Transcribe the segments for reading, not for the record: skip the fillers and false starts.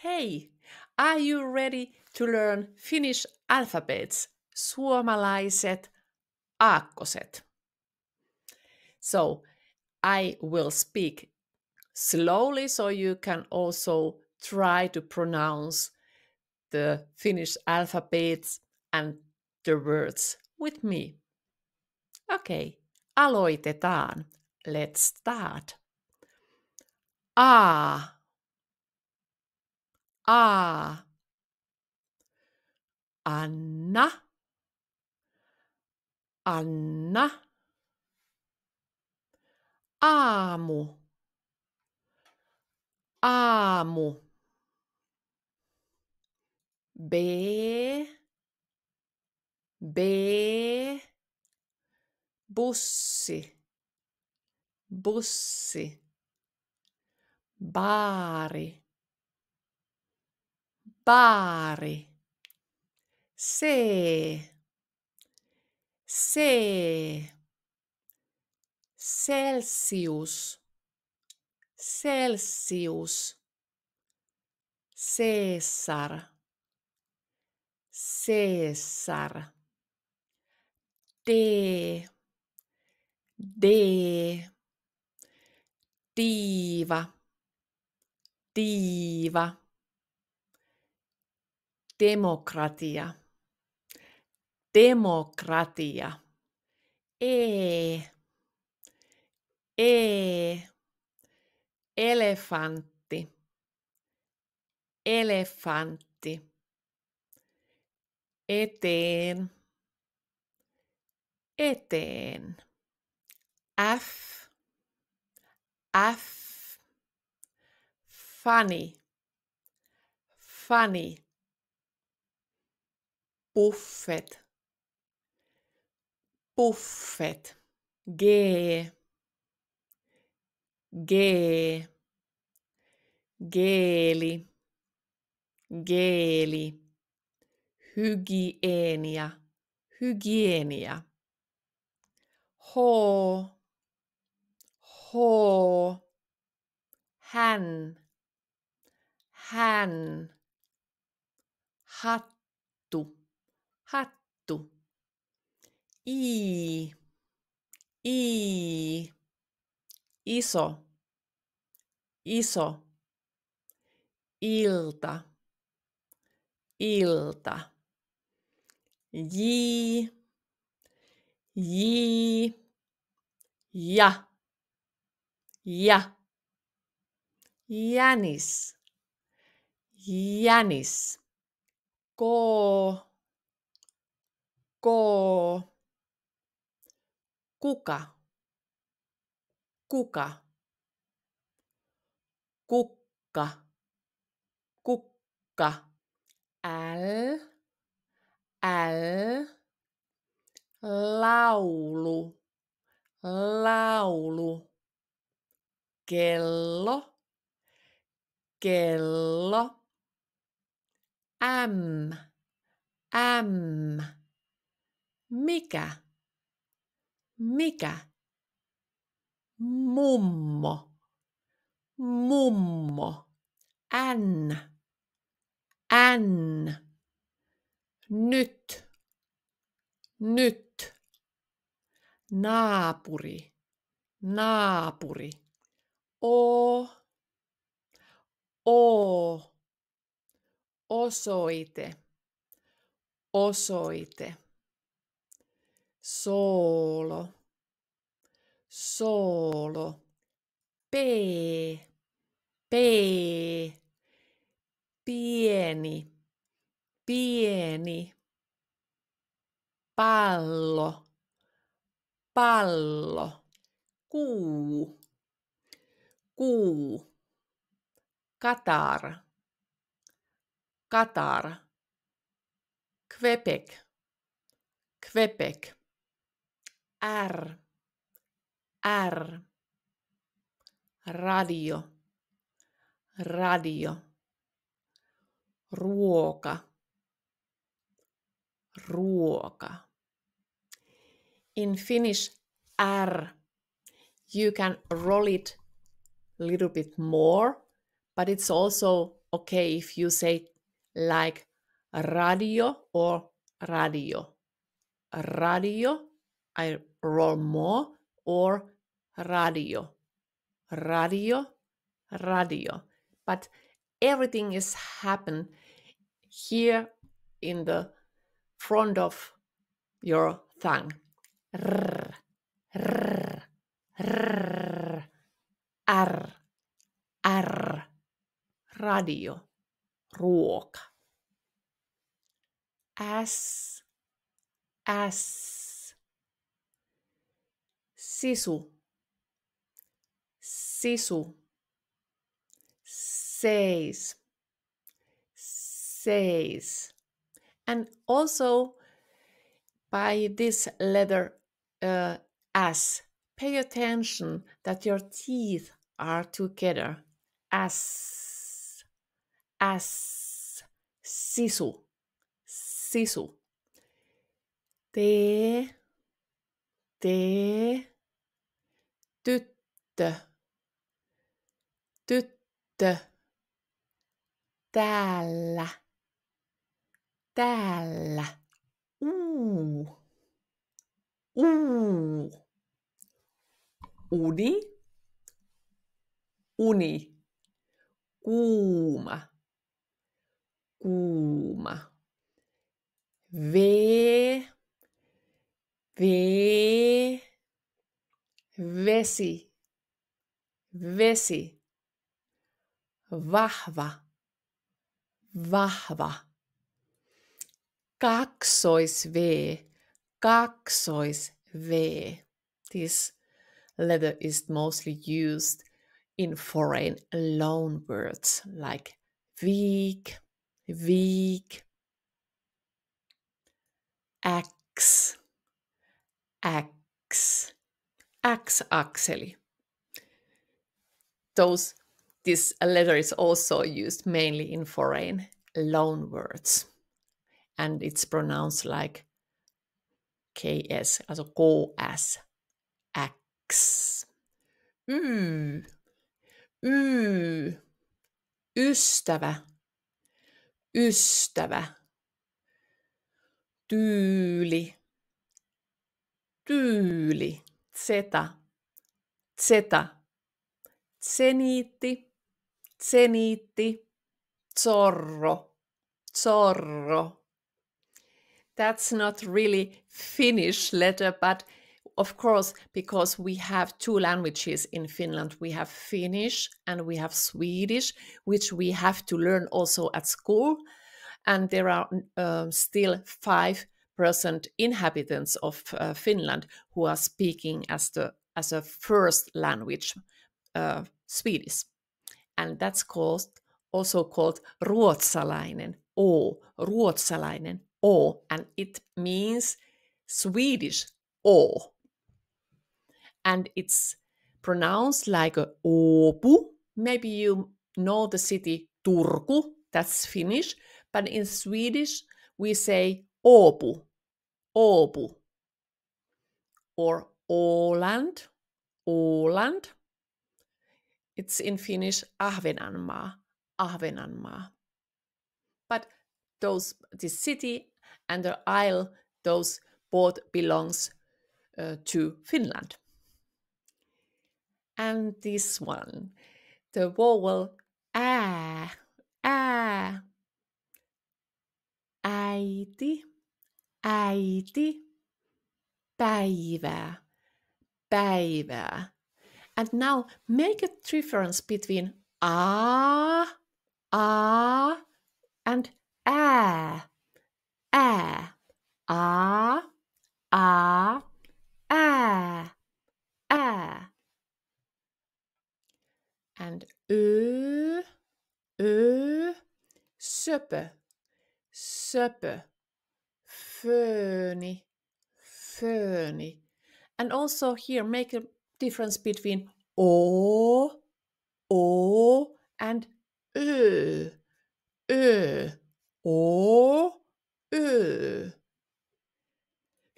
Hey, are you ready to learn Finnish alphabets? Suomalaiset aakkoset. So, I will speak slowly so you can also try to pronounce the Finnish alphabets and the words with me. Okay, aloitetaan. Let's start. A. Anna. Aamu. B. Bussi. Baari. C. Celsius. Caesar. D. Diiva. Demokratia. E. Elefantti. Eteen. F. Funny. Buffet. G. Geeli. Hygienia. H. Hän. Hattu. I. Iso. Ilta. J. Ja. Jänis. K. Kuka. Kukka. L. Laulu. Kello. M. Mikä? Mummo. N. Nyt. Naapuri. O. Osoite. Soolo. P. Pieni. Pallo. Kuu. Katar. Quebec. R. Radio. Ruoka. In Finnish, R, you can roll it a little bit more, but it's also okay if you say like radio or radio. Radio, I roll more, or radio. Radio, radio. But everything is happen here in the front of your tongue. R, r, r, r, r, radio, ruoka. S, sisu, sisu, seis, seis. And also by this letter S, pay attention that your teeth are together. S, sisu, sisu. T, tyttö, tyttö. Täällä, täällä. Uni, uni. Kuuma, kuuma. Vesi, vesi. Vahva, vahva. Kaksois-V, kaksois-V. This letter is mostly used in foreign loan words like week, week, X, X, X-akseli. This letter is also used mainly in foreign loan words. And it's pronounced like KS, also KS, X. Ystävä, ystävä. Tyyli, tyyli. Zeta, zeta. Zeniitti, zeniitti. Zorro, zorro. That's not really Finnish letter, but of course, because we have two languages in Finland, we have Finnish and we have Swedish, which we have to learn also at school. And there are still 5% inhabitants of Finland who are speaking as a first language Swedish. And that's also called ruotsalainen, ruotsalainen, and it means Swedish O. And it's pronounced like a Åbo. Maybe you know the city Turku, that's Finnish, but in Swedish we say Åbo, Åbo. Or Åland, Åland. It's in Finnish Ahvenanmaa, Ahvenanmaa. But this city and the isle, those both belongs to Finland. And this one, the vowel ä, äiti, äiti, päivää, päivää. And now make a difference between a and ä, ä, ä, ä. And söpö, söpö, fööni, fööni. And also here make a difference between o and ö, o, ö.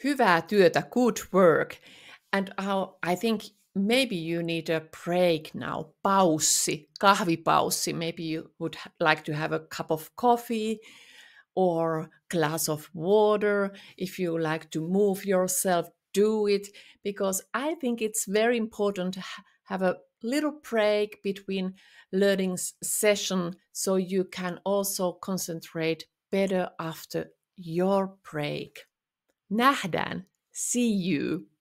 Hyvää työtä, good work. And I think maybe you need a break now, paussi, kahvipaussi. Maybe you would like to have a cup of coffee or glass of water. If you like to move yourself, do it, because I think it's very important to have a little break between learning session so you can also concentrate better after your break. Nähdään. See you.